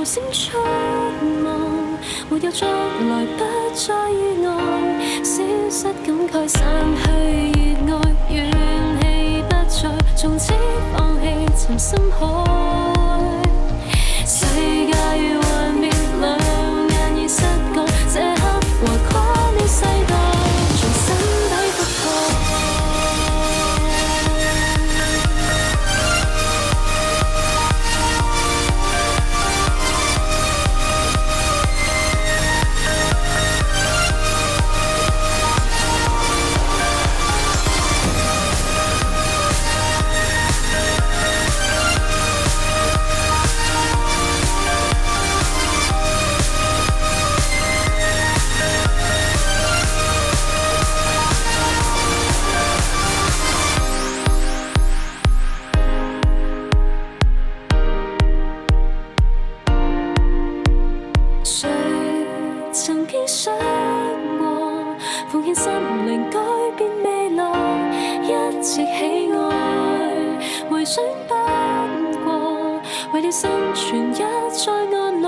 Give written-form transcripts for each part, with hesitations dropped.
無聲出望，沒有將來不再意外，消失感慨散去熱愛，怨氣不再，從此放棄沉深海。世界如幻滅，兩眼已失覺，這刻橫跨了世代，從身體覆蓋。曾經想過奉獻心靈改變未來，一直喜愛，回想不過為了生存一再安樂，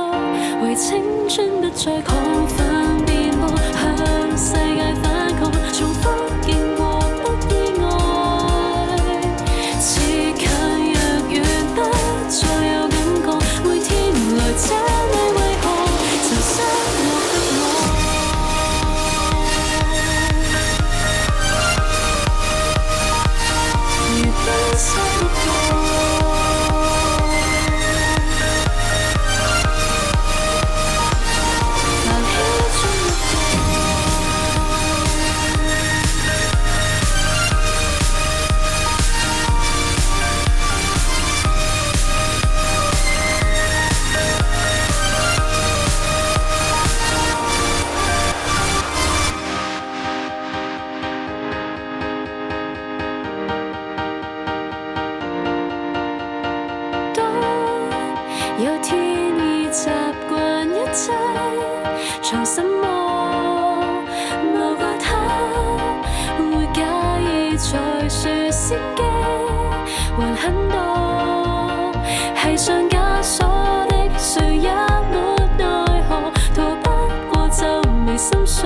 為青春不再亢奮變魔，向世界反抗，重複見過不意外，似近若遠不再有感覺，每天來這裏為何曾失落的我，如冰山不過。有天已習慣一切，藏什麼？無怪他會介意在説先機，還很多繫上枷鎖的，誰也沒奈何，逃不過皺眉深鎖。